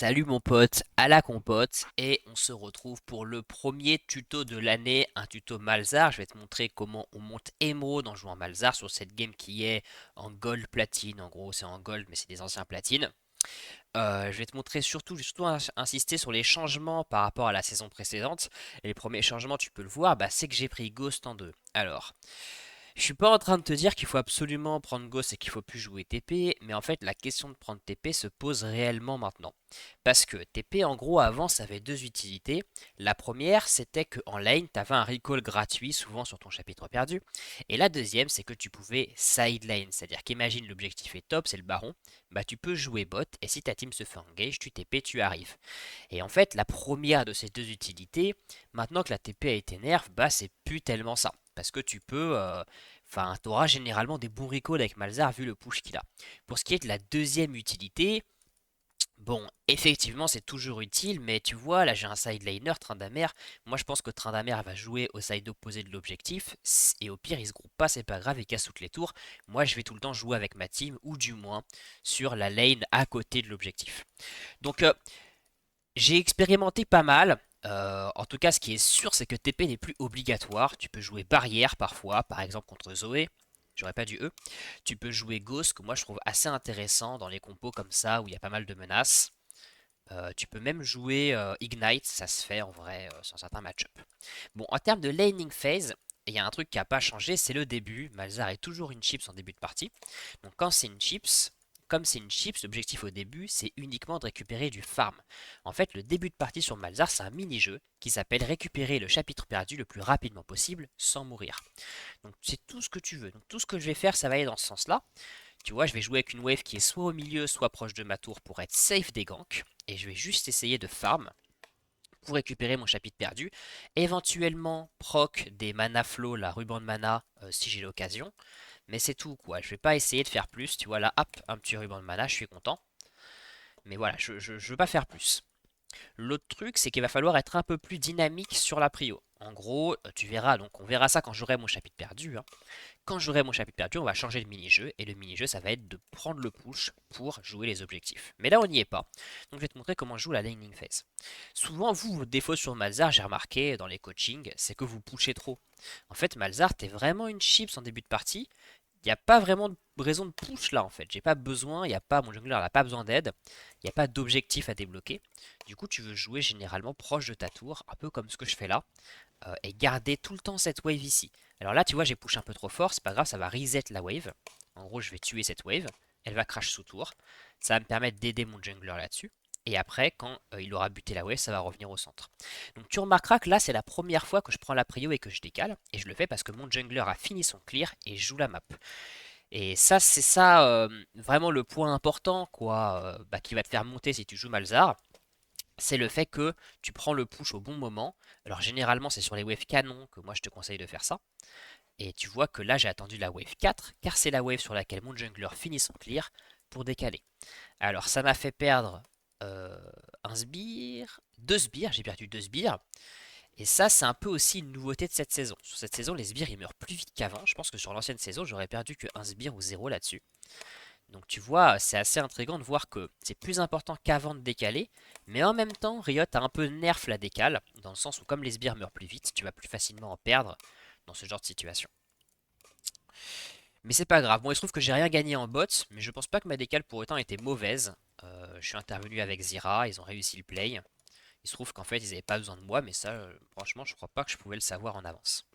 Salut mon pote, à la compote, et on se retrouve pour le premier tuto de l'année, un tuto Malzar. Je vais te montrer comment on monte Emerald en jouant Malzar sur cette game qui est en gold platine. En gros, c'est en gold, mais c'est des anciens platines. Je vais te montrer surtout insister sur les changements par rapport à la saison précédente. Et les premiers changements, tu peux le voir, c'est que j'ai pris Ghost en 2. Alors, je suis pas en train de te dire qu'il faut absolument prendre Ghost et qu'il faut plus jouer TP, mais en fait la question de prendre TP se pose réellement maintenant. Parce que TP en gros avant ça avait deux utilités. La première c'était que en lane tu avais un recall gratuit souvent sur ton chapitre perdu. Et la deuxième c'est que tu pouvais side lane, c'est-à-dire qu'imagine l'objectif est top, c'est le baron, tu peux jouer bot et si ta team se fait engage, tu TP, tu arrives. Et en fait la première de ces deux utilités, maintenant que la TP a été nerf, c'est plus tellement ça. Parce que tu peux, enfin, tu auras généralement des bons recalls avec Malzar vu le push qu'il a. Pour ce qui est de la deuxième utilité, bon, effectivement, c'est toujours utile, mais tu vois, là j'ai un side laner, Tryndamere. Moi je pense que Tryndamere va jouer au side opposé de l'objectif, et au pire il se groupe pas, c'est pas grave, il casse toutes les tours. Moi je vais tout le temps jouer avec ma team, ou du moins sur la lane à côté de l'objectif. Donc j'ai expérimenté pas mal. En tout cas, ce qui est sûr, c'est que TP n'est plus obligatoire. Tu peux jouer barrière parfois, par exemple contre Zoé. J'aurais pas dû E. Tu peux jouer Ghost, que moi je trouve assez intéressant dans les compos comme ça, où il y a pas mal de menaces. Tu peux même jouer Ignite, ça se fait en vrai sur certains match-up. Bon, en termes de laning phase, il y a un truc qui n'a pas changé, c'est le début. Malzar est toujours une chips en début de partie. Donc quand c'est une chips, comme c'est une chips, l'objectif au début, c'est uniquement de récupérer du farm. En fait, le début de partie sur Malzar, c'est un mini-jeu qui s'appelle récupérer le chapitre perdu le plus rapidement possible sans mourir. Donc c'est tout ce que tu veux. Donc tout ce que je vais faire, ça va aller dans ce sens-là. Tu vois, je vais jouer avec une wave qui est soit au milieu, soit proche de ma tour pour être safe des ganks. Et je vais juste essayer de farm pour récupérer mon chapitre perdu. Éventuellement, proc des mana flow, la ruban de mana, si j'ai l'occasion. Mais c'est tout, quoi. Je vais pas essayer de faire plus. Tu vois, là, hop, un petit ruban de mana, je suis content. Mais voilà, je veux pas faire plus. L'autre truc, c'est qu'il va falloir être un peu plus dynamique sur la prio. En gros, tu verras, donc on verra ça quand j'aurai mon chapitre perdu, hein. Quand j'aurai mon chapitre perdu, on va changer le mini-jeu. Et le mini-jeu, ça va être de prendre le push pour jouer les objectifs. Mais là, on n'y est pas. Donc, je vais te montrer comment je joue la laning phase. Souvent, vous, votre défaut sur Malzar, j'ai remarqué dans les coachings, c'est que vous pushez trop. En fait, Malzar, t'es vraiment une chips en début de partie. Il n'y a pas vraiment de raison de push là en fait. J'ai pas besoin, il y a pas, mon jungler n'a pas besoin d'aide, il n'y a pas d'objectif à débloquer. Du coup, tu veux jouer généralement proche de ta tour, un peu comme ce que je fais là, et garder tout le temps cette wave ici. Alors là, tu vois, j'ai push un peu trop fort, c'est pas grave, ça va reset la wave. En gros, je vais tuer cette wave, elle va crash sous tour. Ça va me permettre d'aider mon jungler là-dessus. Et après, quand il aura buté la wave, ça va revenir au centre. Donc tu remarqueras que là, c'est la première fois que je prends la prio et que je décale. Et je le fais parce que mon jungler a fini son clear et joue la map. Et ça, c'est ça vraiment le point important, quoi, qui va te faire monter si tu joues Malzar. C'est le fait que tu prends le push au bon moment. Alors généralement, c'est sur les waves canon que moi je te conseille de faire ça. Et tu vois que là, j'ai attendu la wave 4, car c'est la wave sur laquelle mon jungler finit son clear pour décaler. Alors ça m'a fait perdre euh, un sbire, deux sbires, j'ai perdu deux sbires. Et ça, c'est un peu aussi une nouveauté de cette saison. Sur cette saison, les sbires ils meurent plus vite qu'avant. Je pense que sur l'ancienne saison, j'aurais perdu que un sbire ou zéro là-dessus. Donc tu vois, c'est assez intriguant de voir que c'est plus important qu'avant de décaler, mais en même temps, Riot a un peu nerf la décale, dans le sens où comme les sbires meurent plus vite, tu vas plus facilement en perdre dans ce genre de situation. Mais c'est pas grave, bon il se trouve que j'ai rien gagné en bot, mais je pense pas que ma décale pour autant était mauvaise. Je suis intervenu avec Zira, ils ont réussi le play. Il se trouve qu'en fait ils avaient pas besoin de moi, mais ça franchement je crois pas que je pouvais le savoir en avance.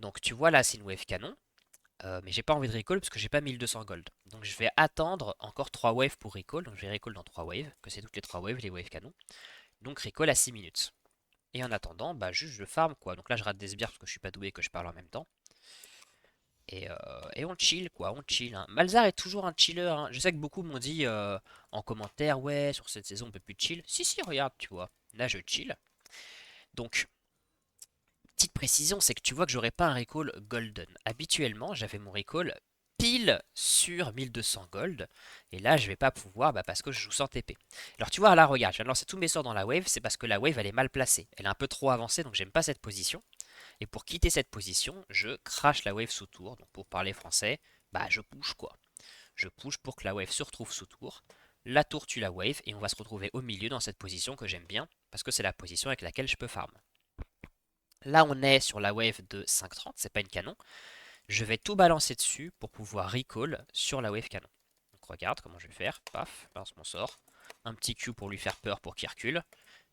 Donc tu vois là c'est une wave canon. Mais j'ai pas envie de recall parce que j'ai pas 1200 gold. Donc je vais attendre encore 3 waves pour recall. Donc je vais recall dans 3 waves, que c'est toutes les 3 waves, les waves canon. Donc recall à 6 minutes. Et en attendant, juste je farm quoi. Donc là je rate des sbires parce que je suis pas doué et que je parle en même temps. Et on chill quoi, on chill, hein. Malzar est toujours un chiller, hein. Je sais que beaucoup m'ont dit en commentaire, ouais, sur cette saison on peut plus chill. Si, si, regarde, tu vois. Là je chill. Donc petite précision, c'est que tu vois que j'aurais pas un recall golden. Habituellement, j'avais mon recall pile sur 1200 gold. Et là, je vais pas pouvoir parce que je joue sans TP. Alors tu vois, là, regarde, je viens de lancer tous mes sorts dans la wave. C'est parce que la wave, elle est mal placée. Elle est un peu trop avancée, donc j'aime pas cette position. Et pour quitter cette position, je crache la wave sous tour. Donc pour parler français, je push quoi. Je push pour que la wave se retrouve sous tour. La tour tue la wave et on va se retrouver au milieu dans cette position que j'aime bien parce que c'est la position avec laquelle je peux farm. Là on est sur la wave de 5,30, c'est pas une canon. Je vais tout balancer dessus pour pouvoir recall sur la wave canon. Donc regarde comment je vais faire. Paf, balance mon sort. Un petit Q pour lui faire peur pour qu'il recule.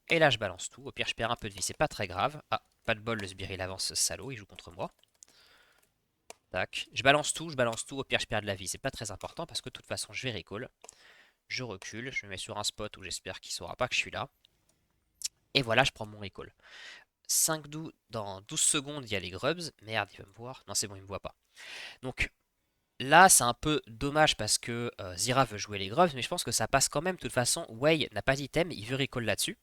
Et là je balance tout. Au pire je perds un peu de vie, c'est pas très grave. Ah, pas de bol, le sbire il avance, ce salaud, il joue contre moi. Tac. Je balance tout, je balance tout. Au pire je perds de la vie, c'est pas très important parce que de toute façon je vais recall. Je recule, je me mets sur un spot où j'espère qu'il saura pas que je suis là. Et voilà, je prends mon recall. 5-12, dans 12 secondes, il y a les grubs. Merde, il va me voir. Non, c'est bon, il me voit pas. Donc là, c'est un peu dommage parce que Zira veut jouer les grubs, mais je pense que ça passe quand même. De toute façon, Wei n'a pas d'item, il veut recall là-dessus.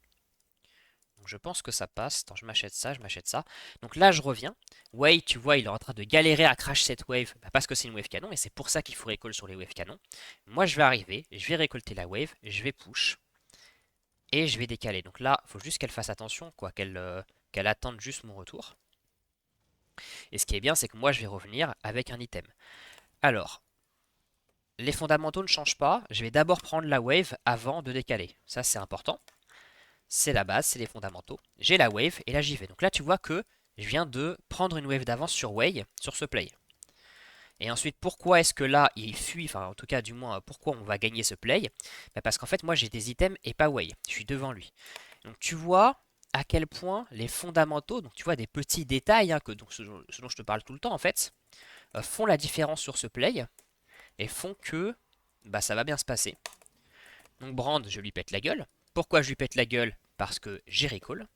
Donc je pense que ça passe. Attends, je m'achète ça, je m'achète ça. Donc là, je reviens. Wei, tu vois, il est en train de galérer à crash cette wave parce que c'est une wave canon, et c'est pour ça qu'il faut recall sur les wave canons. Moi, je vais arriver, je vais récolter la wave, je vais push, et je vais décaler. Donc là, il faut juste qu'elle fasse attention, quoi, qu'elle attende juste mon retour. Et ce qui est bien, c'est que moi, je vais revenir avec un item. Alors, les fondamentaux ne changent pas. Je vais d'abord prendre la wave avant de décaler. Ça, c'est important. C'est la base, c'est les fondamentaux. J'ai la wave et là, j'y vais. Donc là, tu vois que je viens de prendre une wave d'avance sur Wei, sur ce play. Et ensuite, pourquoi est-ce que là, il fuit, enfin, en tout cas, du moins, pourquoi on va gagner ce play? Parce qu'en fait, moi, j'ai des items et pas Wei. Je suis devant lui. Donc, tu vois à quel point les fondamentaux, donc tu vois des petits détails, hein, donc ce dont je te parle tout le temps, en fait, font la différence sur ce play et font que bah, ça va bien se passer. Donc Brand, je lui pète la gueule. Pourquoi je lui pète la gueule? Parce que j'ai recall.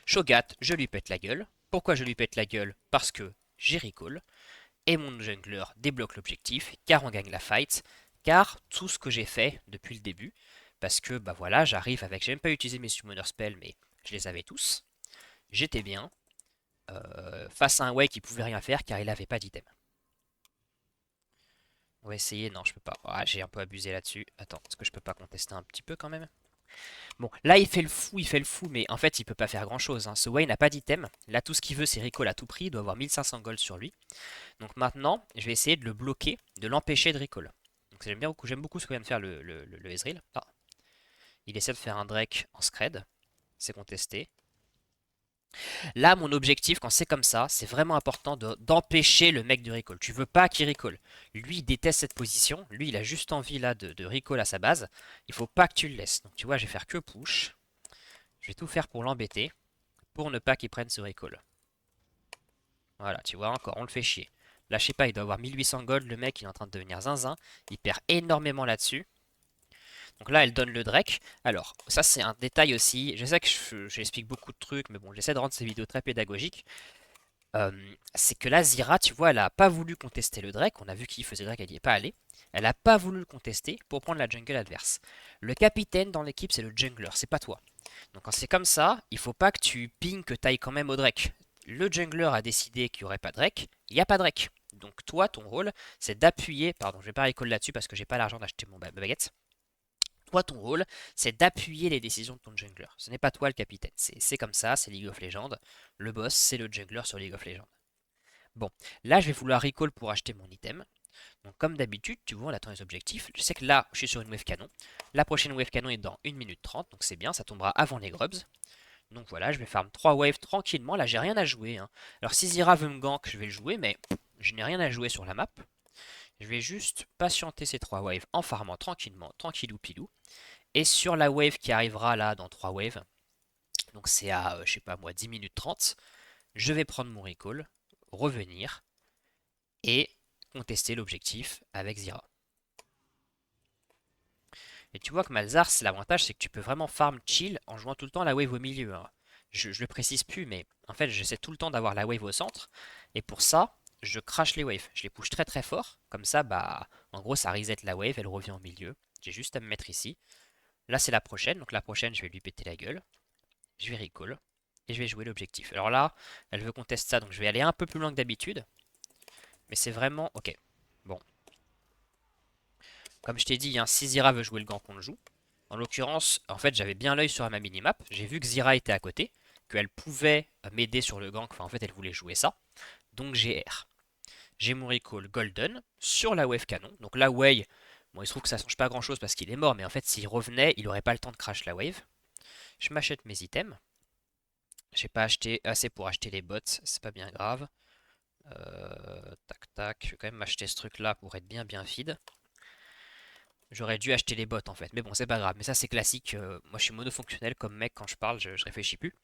Shogat, je lui pète la gueule. Pourquoi je lui pète la gueule? Parce que j'ai recall. Et mon jungler débloque l'objectif, car on gagne la fight, car tout ce que j'ai fait depuis le début, parce que bah voilà, j'arrive avec, j'ai même pas utilisé mes summoner spells, mais je les avais tous. J'étais bien, face à un Wei qui pouvait rien faire car il avait pas d'item. On va essayer, non je peux pas. Ah, j'ai un peu abusé là-dessus. Attends, est-ce que je peux pas contester un petit peu quand même? Bon, là il fait le fou, mais en fait il peut pas faire grand chose, hein. Ce Wei n'a pas d'item. Là tout ce qu'il veut c'est recall à tout prix, il doit avoir 1500 gold sur lui. Donc maintenant, je vais essayer de le bloquer, de l'empêcher de recall. Donc j'aime beaucoup ce que vient de faire le Ezreal. Ah, il essaie de faire un Drake en scred, c'est contesté. Là, mon objectif, quand c'est comme ça, c'est vraiment important d'empêcher le mec de recall. Tu veux pas qu'il recall. Lui, il déteste cette position. Lui, il a juste envie là de recall à sa base. Il faut pas que tu le laisses. Donc tu vois, je vais faire que push. Je vais tout faire pour l'embêter, pour ne pas qu'il prenne ce recall. Voilà, tu vois, encore, on le fait chier. Là, je sais pas, il doit avoir 1800 gold, le mec, il est en train de devenir zinzin. Il perd énormément là-dessus. Donc là, elle donne le Drake. Alors, ça, c'est un détail aussi. Je sais que j'explique beaucoup de trucs, mais bon, j'essaie de rendre ces vidéos très pédagogiques. C'est que la Zira, tu vois, elle a pas voulu contester le Drake. On a vu qu'il faisait Drake, elle n'y est pas allée. Elle a pas voulu le contester pour prendre la jungle adverse. Le capitaine dans l'équipe, c'est le jungler, c'est pas toi. Donc quand c'est comme ça, il faut pas que tu ping que t'ailles quand même au Drake. Le jungler a décidé qu'il n'y aurait pas de Drake, il n'y a pas de Drake. Donc toi, ton rôle, c'est d'appuyer. Pardon, je vais pas recall là-dessus parce que j'ai pas l'argent d'acheter ma baguette. Toi, ton rôle, c'est d'appuyer les décisions de ton jungler. Ce n'est pas toi le capitaine. C'est comme ça, c'est League of Legends. Le boss, c'est le jungler sur League of Legends. Bon, là, je vais vouloir recall pour acheter mon item. Donc, comme d'habitude, tu vois, on attend les objectifs. Je sais que là, je suis sur une wave canon. La prochaine wave canon est dans 1 minute 30, donc c'est bien, ça tombera avant les grubs. Donc voilà, je vais farm 3 waves tranquillement. Là, j'ai rien à jouer, hein. Alors, si Zira veut me gank, je vais le jouer, mais je n'ai rien à jouer sur la map. Je vais juste patienter ces 3 waves en farmant tranquillement, tranquillou pilou. Et sur la wave qui arrivera là dans 3 waves, donc c'est à, je sais pas moi, 10 minutes 30, je vais prendre mon recall, revenir et contester l'objectif avec Zira. Et tu vois que Malzahar, c'est l'avantage, c'est que tu peux vraiment farm chill en jouant tout le temps la wave au milieu, hein. Je le précise plus, mais en fait, j'essaie tout le temps d'avoir la wave au centre. Et pour ça, je crash les waves. Je les push très très fort. Comme ça, bah, en gros, ça reset la wave, elle revient au milieu. J'ai juste à me mettre ici. Là, c'est la prochaine. Donc la prochaine, je vais lui péter la gueule. Je vais recall. Et je vais jouer l'objectif. Alors là, elle veut qu'on teste ça, donc je vais aller un peu plus loin que d'habitude. Mais c'est vraiment... Ok. Bon. Comme je t'ai dit, hein, si Zira veut jouer le gank, on le joue. En l'occurrence, en fait, j'avais bien l'œil sur ma minimap. J'ai vu que Zira était à côté, qu'elle pouvait m'aider sur le gank. Enfin, en fait, elle voulait jouer ça. Donc j'ai R. J'ai mon recall golden sur la wave canon. Donc la Wei, Bon, il se trouve que ça change pas grand chose parce qu'il est mort, mais en fait, s'il revenait, il aurait pas le temps de crash la wave. Je m'achète mes items. J'ai pas acheté assez pour acheter les bots, c'est pas bien grave. Tac tac, je vais quand même m'acheter ce truc là pour être bien feed. J'aurais dû acheter les bots en fait, mais bon, c'est pas grave. Mais ça, c'est classique. Moi, je suis monofonctionnel comme mec quand je parle, je réfléchis plus.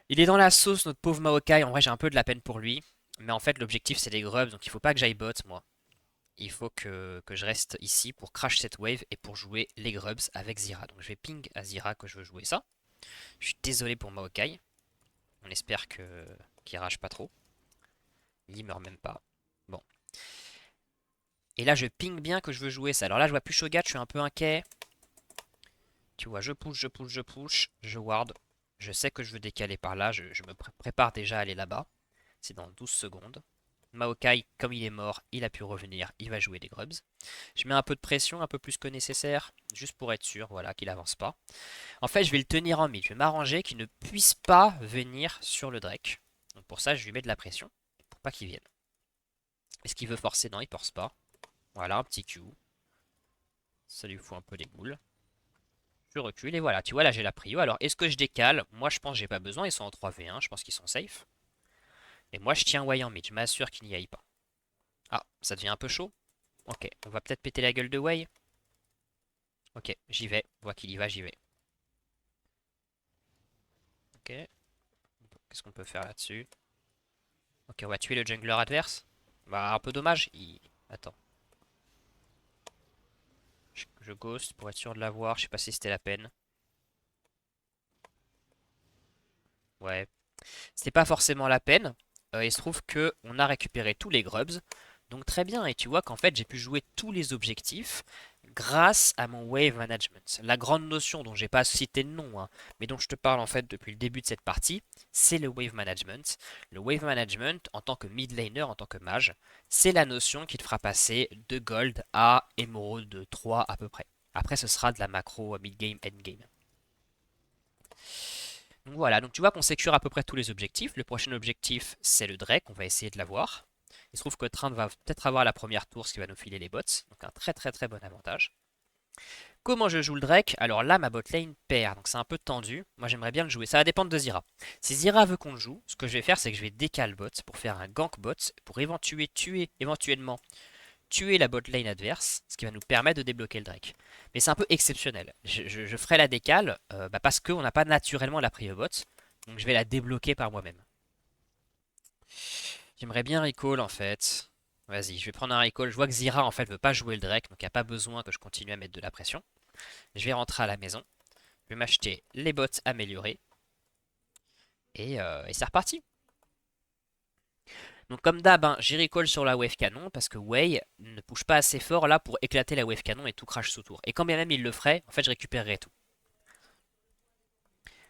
Il est dans la sauce, notre pauvre Maokai. En vrai, j'ai un peu de la peine pour lui. Mais en fait, l'objectif, c'est les grubs, donc il faut pas que j'aille bot, moi. Il faut que je reste ici pour crash cette wave et pour jouer les grubs avec Zira. Donc je vais ping à Zira que je veux jouer ça. Je suis désolé pour Maokai. On espère que qu'il rage pas trop. Il meurt même pas. Bon. Et là, je ping bien que je veux jouer ça. Alors là, je vois plus Shogat, je suis un peu inquiet. Tu vois, je ward. Je sais que je veux décaler par là, je me prépare déjà à aller là-bas. C'est dans 12 secondes. Maokai, comme il est mort, il a pu revenir, il va jouer des grubs. Je mets un peu de pression, un peu plus que nécessaire, juste pour être sûr, voilà, qu'il avance pas. En fait, je vais le tenir en mid, je vais m'arranger qu'il ne puisse pas venir sur le Drake. Donc pour ça, je lui mets de la pression, pour pas qu'il vienne. Est-ce qu'il veut forcer? Non, il force pas. Voilà, un petit Q. Ça lui fout un peu les boules. Je recule et voilà, tu vois, là j'ai la prio. Alors, est-ce que je décale? Moi, je pense que j'ai pas besoin, ils sont en 3v1, je pense qu'ils sont safe. Et moi, je tiens Wei en mid, je m'assure qu'il n'y aille pas. Ah, ça devient un peu chaud. Ok, on va peut-être péter la gueule de Wei. Ok, j'y vais. On voit qu'il y va, j'y vais. Ok. Qu'est-ce qu'on peut faire là-dessus? Ok, on va tuer le jungler adverse. Bah, un peu dommage. Attends. Je ghost pour être sûr de l'avoir. Je sais pas si c'était la peine. Ouais. C'était pas forcément la peine. Il se trouve que on a récupéré tous les grubs. Donc très bien. Et tu vois qu'en fait, j'ai pu jouer tous les objectifs grâce à mon wave management. La grande notion dont j'ai pas cité de nom, hein, mais dont je te parle en fait depuis le début de cette partie, c'est le wave management. Le wave management, en tant que mid laner, en tant que mage, c'est la notion qui te fera passer de gold à émeraude 3 à peu près. Après, ce sera de la macro mid-game, end-game. Donc voilà, donc tu vois qu'on sécure à peu près tous les objectifs. Le prochain objectif, c'est le Drake, on va essayer de l'avoir. Il se trouve que Trent va peut-être avoir la première tour, ce qui va nous filer les bots. Donc un très bon avantage. Comment je joue le Drake? Alors là, ma bot lane perd, donc c'est un peu tendu. Moi, j'aimerais bien le jouer. Ça va dépendre de Zira. Si Zira veut qu'on le joue, ce que je vais faire, c'est que je vais décaler bot pour faire un gank bot, pour éventuellement tuer la bot lane adverse, ce qui va nous permettre de débloquer le Drake. Mais c'est un peu exceptionnel. Je ferai la décale parce qu'on n'a pas naturellement la prio bot, donc je vais la débloquer par moi-même. J'aimerais bien recall en fait. Vas-y, je vais prendre un recall. Je vois que Zira en fait veut pas jouer le Drake, donc il n'y a pas besoin que je continue à mettre de la pression. Je vais rentrer à la maison. Je vais m'acheter les bots améliorés. Et c'est reparti. Donc comme d'hab, hein, j'ai recall sur la wave canon parce que Wei ne pousse pas assez fort là pour éclater la wave canon et tout crash sous tour. Et quand bien même il le ferait, en fait je récupérerais tout.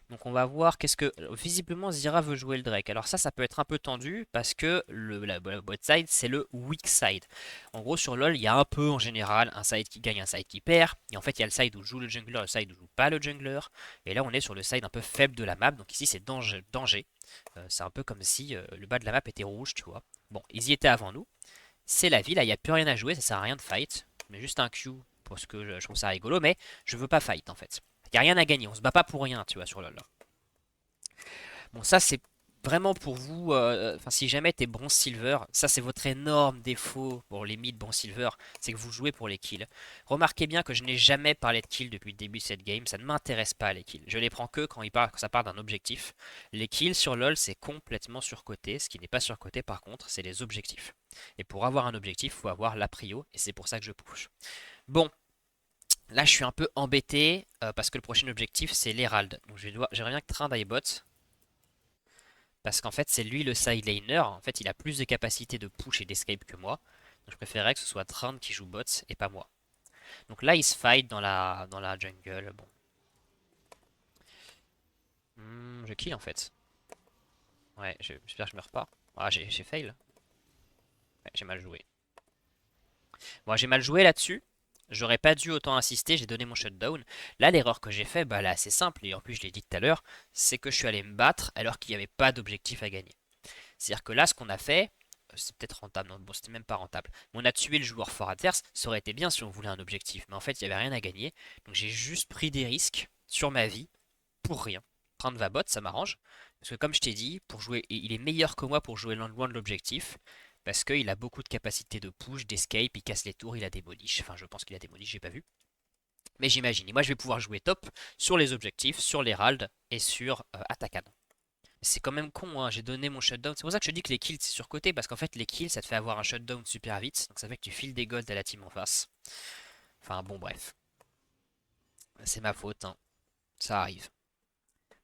Donc on va voir qu'est-ce que... Visiblement Zira veut jouer le Drake. Alors ça peut être un peu tendu parce que la bot side c'est le weak side. En gros sur LoL il y a un peu en général un side qui gagne, un side qui perd. Et en fait il y a le side où joue le jungler, le side où joue pas le jungler. Et là on est sur le side un peu faible de la map. Donc ici c'est danger. C'est un peu comme si le bas de la map était rouge, tu vois. Bon, ils y étaient avant nous. C'est la vie, là il n'y a plus rien à jouer, ça sert à rien de fight. Mais juste un Q parce que je trouve ça rigolo, mais je veux pas fight en fait. Il n'y a rien à gagner, on se bat pas pour rien, tu vois, sur LoL. Bon, ça, c'est vraiment pour vous. Enfin, si jamais t'es bronze silver, ça, c'est votre énorme défaut pour les mid bronze silver, c'est que vous jouez pour les kills. Remarquez bien que je n'ai jamais parlé de kills depuis le début de cette game. Ça ne m'intéresse pas, les kills. Je les prends que quand ça part d'un objectif. Les kills sur LoL, c'est complètement surcoté. Ce qui n'est pas surcoté, par contre, c'est les objectifs. Et pour avoir un objectif, il faut avoir la prio. Et c'est pour ça que je push. Bon. Là, je suis un peu embêté parce que le prochain objectif, c'est l'Herald. Donc, j'aimerais bien que Train bot. Parce qu'en fait, c'est lui le side laner. En fait, il a plus de capacité de push et d'escape que moi. Donc je préférerais que ce soit Trant qui joue bots et pas moi. Donc là, il se fight dans la jungle. Bon. Je kill en fait. Ouais, j'espère que je meurs pas. Ah, j'ai fail. Ouais, j'ai mal joué. Bon, j'ai mal joué là-dessus. J'aurais pas dû autant insister, j'ai donné mon shutdown. Là, l'erreur que j'ai fait, bah là, c'est simple, et en plus je l'ai dit tout à l'heure, c'est que je suis allé me battre alors qu'il n'y avait pas d'objectif à gagner. C'est-à-dire que là, ce qu'on a fait, c'est peut-être rentable. Non, bon, c'était même pas rentable. Mais on a tué le joueur fort adverse. Ça aurait été bien si on voulait un objectif. Mais en fait, il n'y avait rien à gagner. Donc j'ai juste pris des risques sur ma vie pour rien. Prendre va bot, ça m'arrange. Parce que comme je t'ai dit, pour jouer, il est meilleur que moi pour jouer loin de l'objectif. Parce qu'il a beaucoup de capacité de push, d'escape, il casse les tours, il a démolish. Enfin, je pense qu'il a démolish, j'ai pas vu. Mais j'imagine. Et moi, je vais pouvoir jouer top sur les objectifs, sur l'Herald et sur Atakan. C'est quand même con, hein. J'ai donné mon shutdown. C'est pour ça que je dis que les kills c'est surcoté, parce qu'en fait les kills ça te fait avoir un shutdown super vite, donc ça fait que tu files des golds à la team en face. Enfin bon bref, c'est ma faute, hein. Ça arrive.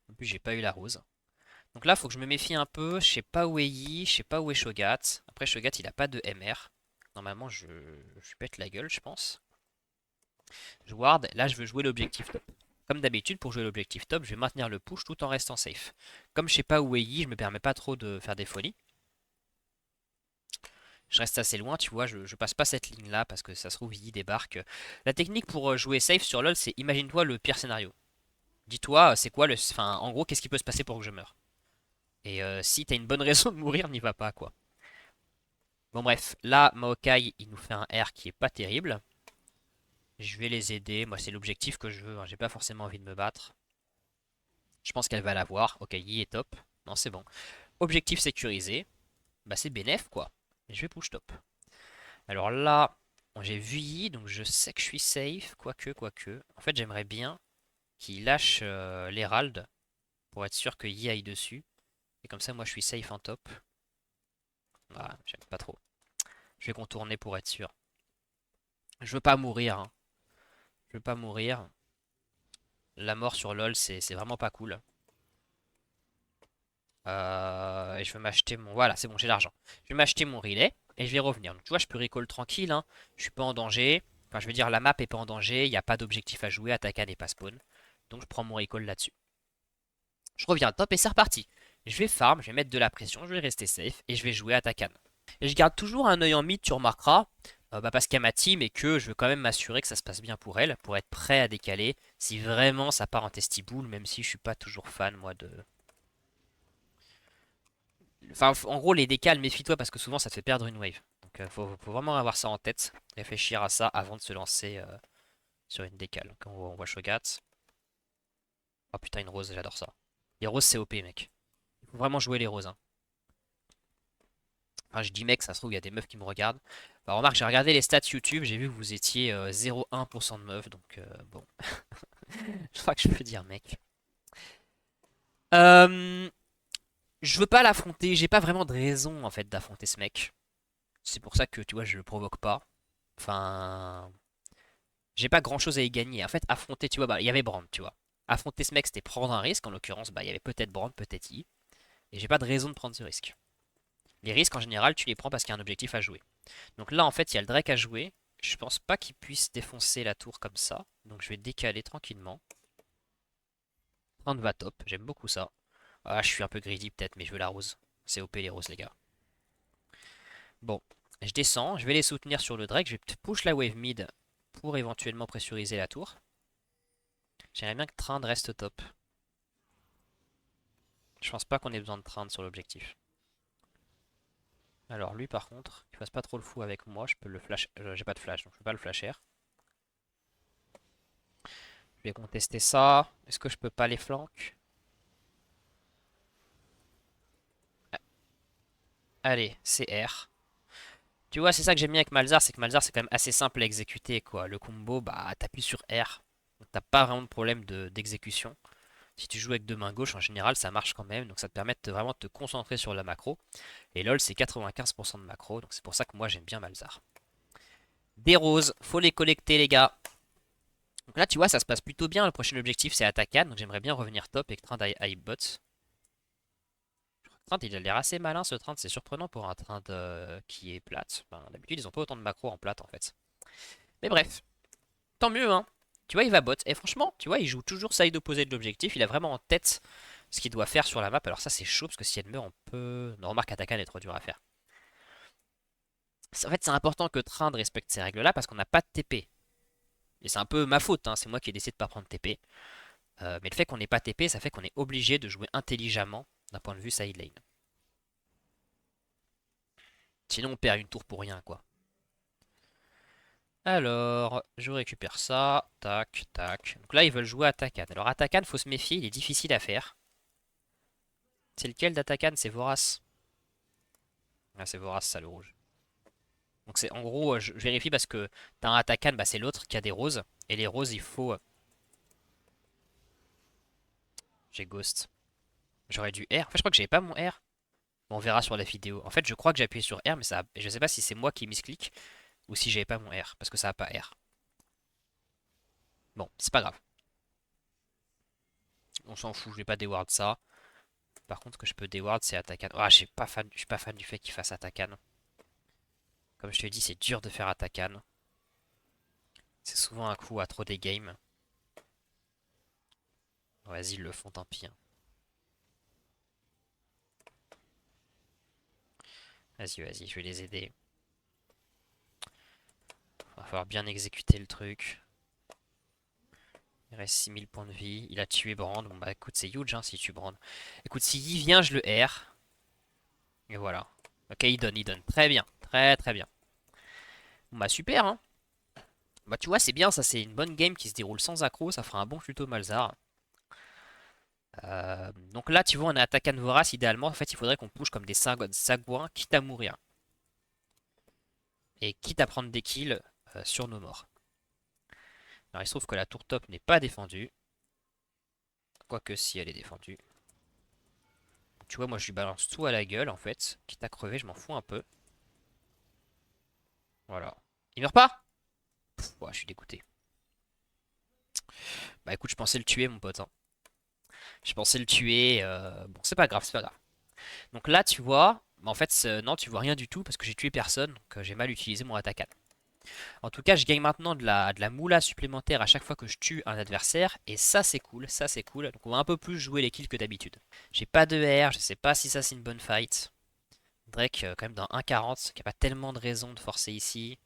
En plus j'ai pas eu la rose. Donc là faut que je me méfie un peu, je sais pas où est Yi, je sais pas où est Shogat. Après Shogat il a pas de MR. Normalement je pète la gueule je pense. Je ward, là je veux jouer l'objectif top. Comme d'habitude pour jouer l'objectif top je vais maintenir le push tout en restant safe. Comme je sais pas où est Yi, je me permets pas trop de faire des folies. Je reste assez loin, tu vois, je passe pas cette ligne-là parce que ça se trouve, il débarque. La technique pour jouer safe sur LoL, c'est imagine-toi le pire scénario. Dis-toi, c'est quoi le. Enfin, en gros, qu'est-ce qui peut se passer pour que je meure? Et si t'as une bonne raison de mourir, n'y va pas, quoi. Bon, bref, là, Maokai, il nous fait un R qui est pas terrible. Je vais les aider. Moi, c'est l'objectif que je veux, hein. J'ai pas forcément envie de me battre. Je pense qu'elle va l'avoir. Ok, Yi est top. Non, c'est bon. Objectif sécurisé. Bah, c'est bénef, quoi. Et je vais push top. Alors là, bon, j'ai vu Yi, donc je sais que je suis safe, quoique. En fait, j'aimerais bien qu'il lâche l'Herald pour être sûr que Yi aille dessus. Et comme ça, moi, je suis safe en top. Voilà, j'aime pas trop. Je vais contourner pour être sûr. Je veux pas mourir, hein. Je veux pas mourir. La mort sur LoL, c'est vraiment pas cool. Et je veux m'acheter mon... Voilà, c'est bon, j'ai l'argent. Je vais m'acheter mon relais et je vais revenir. Donc tu vois, je peux recall tranquille, hein. Je suis pas en danger. Enfin, je veux dire, la map est pas en danger. Il n'y a pas d'objectif à jouer. Attaquer n'est pas spawn. Donc je prends mon recall là-dessus. Je reviens top et c'est reparti. Je vais farm, je vais mettre de la pression, je vais rester safe et je vais jouer Atakan. Et je garde toujours un œil en mid, tu remarqueras, parce qu'il y a ma team et que je veux quand même m'assurer que ça se passe bien pour elle, pour être prêt à décaler si vraiment ça part en testiboule, même si je suis pas toujours fan moi de... Enfin, en gros, les décales, méfie-toi parce que souvent ça te fait perdre une wave. Donc faut vraiment avoir ça en tête, réfléchir à ça avant de se lancer sur une décale. Donc on voit Shogat. Oh putain, une rose, j'adore ça. Les roses c'est OP mec. Il faut vraiment jouer les roses, hein. Enfin, je dis mec, ça se trouve, il y a des meufs qui me regardent. Bah, remarque, j'ai regardé les stats YouTube, j'ai vu que vous étiez 0,1% de meufs, donc bon. Je crois que je peux dire mec. Euh, je veux pas l'affronter, j'ai pas vraiment de raison en fait d'affronter ce mec. C'est pour ça que tu vois, je le provoque pas. Enfin, j'ai pas grand chose à y gagner. En fait, affronter, tu vois, bah, il y avait Brand, tu vois. Affronter ce mec, c'était prendre un risque. En l'occurrence, bah, il y avait peut-être Brand, peut-être I. Et j'ai pas de raison de prendre ce risque. Les risques, en général, tu les prends parce qu'il y a un objectif à jouer. Donc là, en fait, il y a le Drake à jouer. Je pense pas qu'il puisse défoncer la tour comme ça. Donc je vais décaler tranquillement. 30 va top, j'aime beaucoup ça. Ah, je suis un peu greedy peut-être, mais je veux la rose. C'est OP les roses, les gars. Bon, je descends, je vais les soutenir sur le Drake. Je vais push la wave mid pour éventuellement pressuriser la tour. J'aimerais bien que Trinde reste top. Je pense pas qu'on ait besoin de Trinde sur l'objectif. Alors lui par contre, qu'il fasse pas trop le fou avec moi, je peux le flash. J'ai pas de flash, donc je peux pas le flasher. Je vais contester ça. Est-ce que je peux pas les flanques? Allez, c'est R. Tu vois, c'est ça que j'aime bien avec Malzar, c'est que Malzar c'est quand même assez simple à exécuter quoi. Le combo, bah t'appuies sur R. Donc t'as pas vraiment de problème d'exécution. Si tu joues avec deux mains gauches, en général, ça marche quand même. Donc ça te permet de vraiment te concentrer sur la macro. Et LoL, c'est 95% de macro. Donc c'est pour ça que moi, j'aime bien Malzar. Des roses, faut les collecter, les gars. Donc là, tu vois, ça se passe plutôt bien. Le prochain objectif, c'est Atakan. Donc j'aimerais bien revenir top et que Trinde aille bot. Trinde, il a l'air assez malin, ce Trinde. C'est surprenant pour un Trinde qui est plate. Ben, d'habitude, ils ont pas autant de macro en plate, en fait. Mais bref, tant mieux, hein. Tu vois, il va bot. Et franchement, tu vois, il joue toujours side opposé de l'objectif. Il a vraiment en tête ce qu'il doit faire sur la map. Alors ça, c'est chaud parce que si elle meurt, on peut... Non, remarque, Atakan est trop dur à faire. En fait, c'est important que Trinde respecte ces règles-là parce qu'on n'a pas de TP. Et c'est un peu ma faute, hein. C'est moi qui ai décidé de pas prendre TP. Mais le fait qu'on n'ait pas TP, ça fait qu'on est obligé de jouer intelligemment d'un point de vue side lane. Sinon, on perd une tour pour rien, quoi. Alors, je récupère ça. Tac, tac. Donc là, ils veulent jouer Atakan. Alors, Atakan, faut se méfier, il est difficile à faire. C'est lequel d'Atakan? C'est Vorace. Ah, c'est Vorace, ça, le rouge. Donc, c'est en gros, je vérifie parce que t'as un Atakan, bah, c'est l'autre qui a des roses. Et les roses, il faut. J'ai Ghost. J'aurais dû R. En fait, je crois que j'avais pas mon R. Bon, on verra sur la vidéo. En fait, je crois que j'ai appuyé sur R, mais ça, je sais pas si c'est moi qui misclick ou si j'avais pas mon R, parce que ça a pas R. Bon, c'est pas grave. On s'en fout, je vais pas déward ça. Par contre, ce que je peux déward, c'est Atakan. Ah, je suis pas fan du fait qu'il fasse Atakan. Comme je te dis, c'est dur de faire Atakan. C'est souvent un coup à trop des games. Vas-y, ils le font, tant pis, hein. Vas-y, vas-y, je vais les aider. Va falloir bien exécuter le truc. Il reste 6000 points de vie. Il a tué Brand. Bon bah écoute, c'est huge hein, si tu Brand. Écoute, s'il vient, je le R. Et voilà. Ok, il donne, il donne. Très bien. Très très bien. Bon bah super hein. Bah tu vois, c'est bien, ça c'est une bonne game qui se déroule sans accro. Ça fera un bon tuto Malzar. Donc là, tu vois, on a Atakan Vorace. Idéalement, en fait, il faudrait qu'on push comme des sagouins, quitte à mourir. Et quitte à prendre des kills sur nos morts. Alors il se trouve que la tour top n'est pas défendue. Quoique si elle est défendue. Tu vois, moi je lui balance tout à la gueule en fait. Quitte à crever, je m'en fous un peu. Voilà. Il meurt pas? Pff, ouais, je suis dégoûté. Bah écoute, je pensais le tuer mon pote, hein. Je pensais le tuer. Bon, c'est pas grave, c'est pas grave. Donc là, tu vois, en fait, non, tu vois rien du tout parce que j'ai tué personne. Donc j'ai mal utilisé mon attaque. En tout cas, je gagne maintenant de la moula supplémentaire à chaque fois que je tue un adversaire. Et ça, c'est cool, ça, c'est cool. Donc on va un peu plus jouer les kills que d'habitude. J'ai pas de R, je sais pas si ça c'est une bonne fight. Drake, quand même dans 1,40, qui a pas tellement de raison de forcer ici.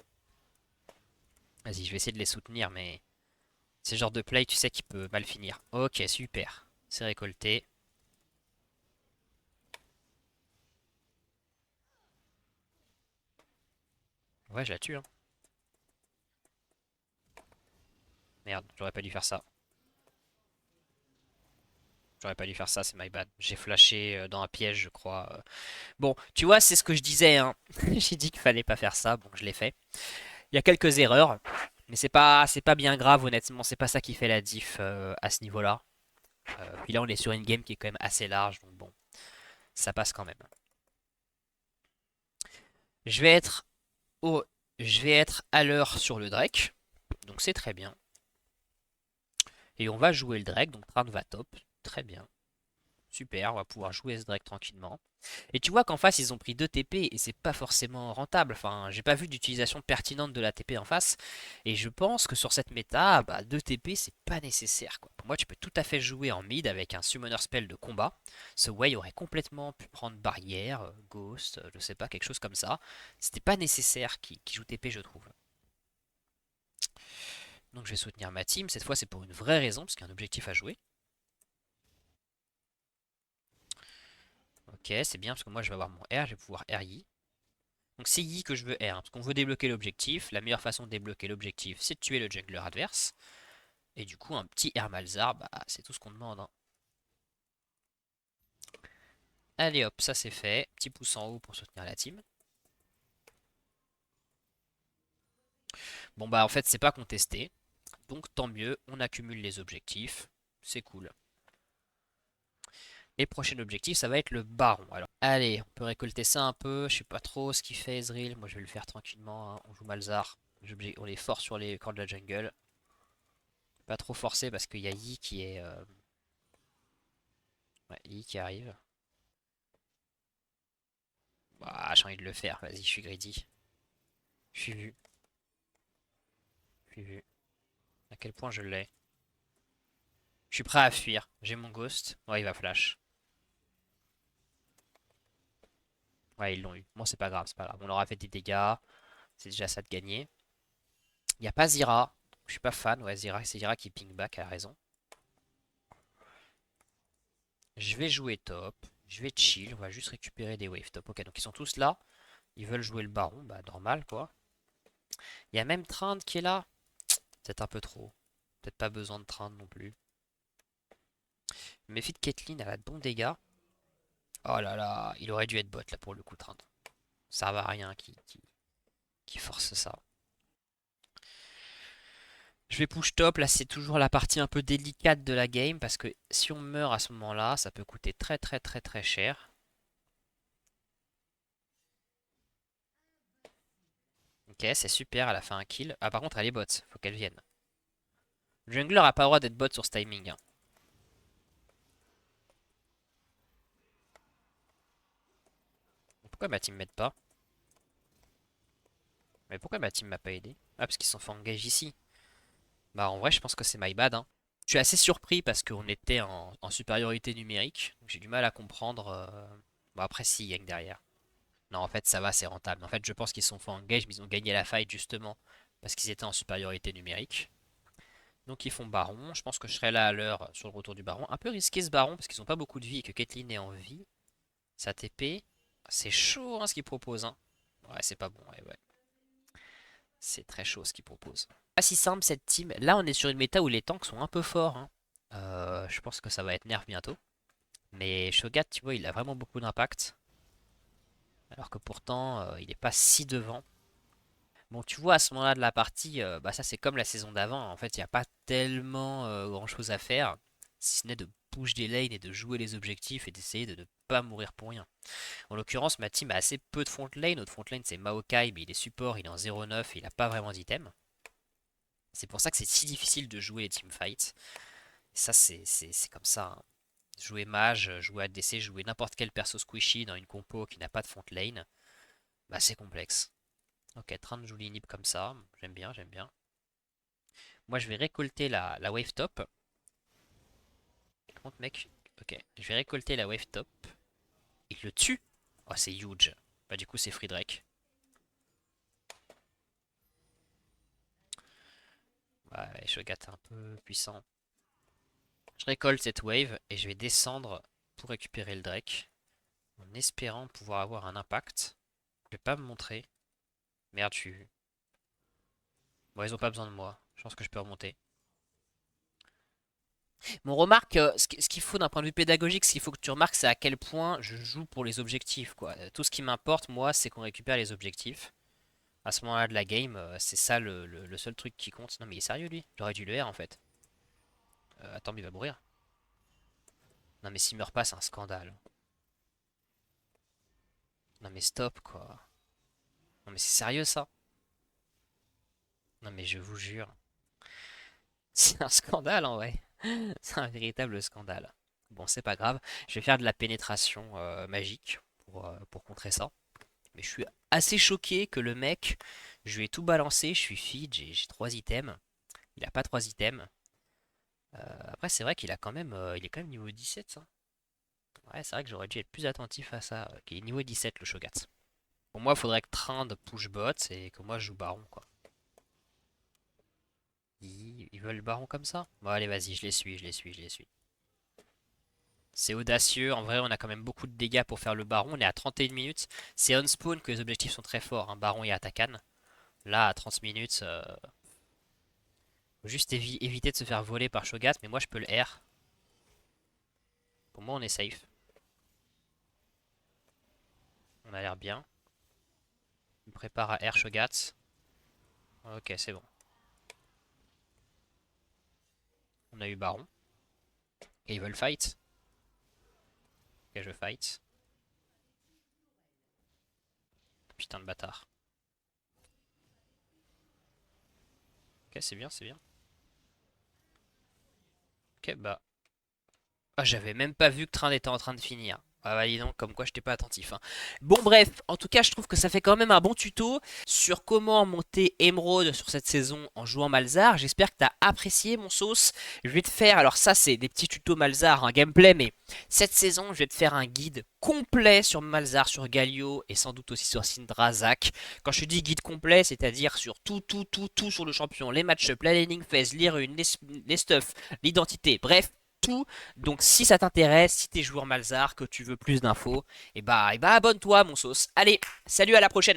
Vas-y, je vais essayer de les soutenir, mais c'est le genre de play, tu sais, qui peut mal finir. Ok, super. C'est récolté. Ouais, je la tue, hein. Merde, j'aurais pas dû faire ça. J'aurais pas dû faire ça, c'est my bad. J'ai flashé dans un piège, je crois. Bon, tu vois, c'est ce que je disais, hein. J'ai dit qu'il fallait pas faire ça, bon, je l'ai fait. Il y a quelques erreurs, mais c'est pas bien grave, honnêtement. C'est pas ça qui fait la diff à ce niveau-là. Puis là, on est sur une game qui est quand même assez large, donc bon, ça passe quand même. Je vais être au... Je vais être à l'heure sur le Drake, donc c'est très bien. Et on va jouer le Drake, donc Tran va top, très bien. Super, on va pouvoir jouer ce Drake tranquillement. Et tu vois qu'en face, ils ont pris 2 TP et c'est pas forcément rentable. Enfin, j'ai pas vu d'utilisation pertinente de la TP en face. Et je pense que sur cette méta, bah, 2 TP, c'est pas nécessaire, quoi. Pour moi, tu peux tout à fait jouer en mid avec un summoner spell de combat. Ce Way aurait complètement pu prendre barrière, ghost, je sais pas, quelque chose comme ça. C'était pas nécessaire qu'il joue TP, je trouve. Donc je vais soutenir ma team. Cette fois, c'est pour une vraie raison, parce qu'il y a un objectif à jouer. Ok, c'est bien, parce que moi, je vais avoir mon R, je vais pouvoir RI. Donc c'est Yi que je veux R, hein, parce qu'on veut débloquer l'objectif. La meilleure façon de débloquer l'objectif, c'est de tuer le jungler adverse. Et du coup, un petit R Malzar, bah, c'est tout ce qu'on demande, hein. Allez hop, ça c'est fait. Petit pouce en haut pour soutenir la team. Bon bah en fait c'est pas contesté. Donc tant mieux, on accumule les objectifs. C'est cool. Et prochain objectif, ça va être le baron. Alors, allez, on peut récolter ça un peu. Je sais pas trop ce qu'il fait Ezreal. Moi je vais le faire tranquillement, hein. On joue Malzar. On est fort sur les corps de la jungle. Pas trop forcé parce qu'il y a Yi qui est... Ouais, Yi qui arrive. Bah, j'ai envie de le faire. Vas-y, je suis greedy. Je suis vu. Je suis vu. À quel point je l'ai. Je suis prêt à fuir. J'ai mon ghost. Ouais, il va flash. Ouais, ils l'ont eu. Bon, c'est pas grave, c'est pas grave. On leur a fait des dégâts. C'est déjà ça de gagner. Il n'y a pas Zira. Je suis pas fan. Ouais, Zira, c'est Zira qui ping back, elle a raison. Je vais jouer top. Je vais chill. On va juste récupérer des waves top. Ok, donc ils sont tous là. Ils veulent jouer le baron, bah normal quoi. Il y a même Trinde qui est là. Peut-être un peu trop. Peut-être pas besoin de Trinde non plus. Méfie de Caitlyn, elle a de bons dégâts. Oh là là, il aurait dû être bot là pour le coup Trinde. Ça va à rien qui force ça. Je vais push top, là c'est toujours la partie un peu délicate de la game parce que si on meurt à ce moment-là, ça peut coûter très très très très cher. Ok, c'est super, elle a fait un kill. Ah par contre elle est bot, faut qu'elle vienne. Le jungler a pas le droit d'être bot sur ce timing, hein. Pourquoi ma team m'aide pas? Mais pourquoi ma team m'a pas aidé? Ah parce qu'ils sont fait engage ici. Bah en vrai je pense que c'est my bad, hein. Je suis assez surpris parce qu'on était en supériorité numérique. J'ai du mal à comprendre. Bon après si, il gagne derrière. Non, en fait, ça va, c'est rentable. En fait, je pense qu'ils se sont fait engage, mais ils ont gagné la fight justement parce qu'ils étaient en supériorité numérique. Donc ils font baron. Je pense que je serai là à l'heure sur le retour du baron. Un peu risqué ce baron parce qu'ils ont pas beaucoup de vie et que Caitlyn est en vie. Sa TP, c'est chaud hein, ce qu'il propose, hein. Ouais, c'est pas bon. Ouais, ouais. C'est très chaud ce qu'il propose. Pas si simple cette team. Là, on est sur une méta où les tanks sont un peu forts, hein. Je pense que ça va être nerf bientôt. Mais Shogat, tu vois, il a vraiment beaucoup d'impact. Alors que pourtant, il n'est pas si devant. Bon, tu vois, à ce moment-là de la partie, bah ça c'est comme la saison d'avant. En fait, il n'y a pas tellement grand-chose à faire, si ce n'est de push des lanes et de jouer les objectifs et d'essayer de ne pas mourir pour rien. En l'occurrence, ma team a assez peu de front lane. Notre front lane c'est Maokai, mais il est support, il est en 0,9 et il n'a pas vraiment d'item. C'est pour ça que c'est si difficile de jouer les teamfights. Et ça, c'est comme ça, hein. Jouer mage, jouer ADC, jouer n'importe quel perso squishy dans une compo qui n'a pas de front lane, bah c'est complexe. Ok, train de jouer l'inhib comme ça, j'aime bien, j'aime bien. Moi, je vais récolter la wave top. Par contre, mec, ok, je vais récolter la wave top. Il le tue. Oh, c'est huge. Bah, du coup, c'est Friedrich. Ouais, Shogat est un peu puissant. Je récolte cette wave et je vais descendre pour récupérer le Drake. En espérant pouvoir avoir un impact. Je vais pas me montrer. Merde, je suis... Bon, ils ont pas besoin de moi. Je pense que je peux remonter. Mon remarque, ce qu'il faut d'un point de vue pédagogique, ce qu'il faut que tu remarques, c'est à quel point je joue pour les objectifs, quoi. Tout ce qui m'importe, moi, c'est qu'on récupère les objectifs. À ce moment-là de la game, c'est ça le seul truc qui compte. Non mais il est sérieux lui? J'aurais dû le R en fait. Attends, mais il va mourir. Non mais s'il meurt pas, c'est un scandale. Non mais stop quoi. Non mais c'est sérieux ça? Non mais je vous jure. C'est un scandale en vrai. C'est un véritable scandale. Bon, c'est pas grave. Je vais faire de la pénétration magique pour contrer ça. Mais je suis assez choqué que le mec, je lui ai tout balancé. Je suis feed, j'ai 3 items. Il a pas 3 items. Après, c'est vrai qu'il a quand même, il est quand même niveau 17, ça. Ouais, c'est vrai que j'aurais dû être plus attentif à ça. Qui est niveau 17 le Shogat. Pour moi, il faudrait que Trinde push bot et que moi je joue Baron, quoi. Ils veulent le Baron comme ça? Bon, allez, vas-y, je les suis, je les suis, je les suis. C'est audacieux. En vrai, on a quand même beaucoup de dégâts pour faire le Baron. On est à 31 minutes. C'est on spawn que les objectifs sont très forts, hein. Baron et Atakan. Là, à 30 minutes, faut juste éviter de se faire voler par Shogat. Mais moi, je peux le R. Pour moi, on est safe. On a l'air bien. Je me prépare à R Shogat. Ok, c'est bon. On a eu Baron. Et ils veulent fight. Ok, je fight. Putain de bâtard. Ok, c'est bien, c'est bien. Ok, bah. Ah, j'avais même pas vu que Train était en train de finir. Ah bah dis donc, comme quoi j'étais pas attentif, hein. Bon bref, en tout cas je trouve que ça fait quand même un bon tuto sur comment monter Emerald sur cette saison en jouant Malzar. J'espère que t'as apprécié mon sauce. Je vais te faire, alors ça c'est des petits tutos Malzar, un gameplay, mais cette saison je vais te faire un guide complet sur Malzar, sur Galio et sans doute aussi sur Syndra, Zac. Quand je dis guide complet, c'est-à-dire sur tout sur le champion, les match-ups, la laning phase, les runes, les stuffs, l'identité, bref. tout. Donc si ça t'intéresse, si t'es joueur Malzar, que tu veux plus d'infos, et bah abonne-toi mon sauce. Allez, salut à la prochaine.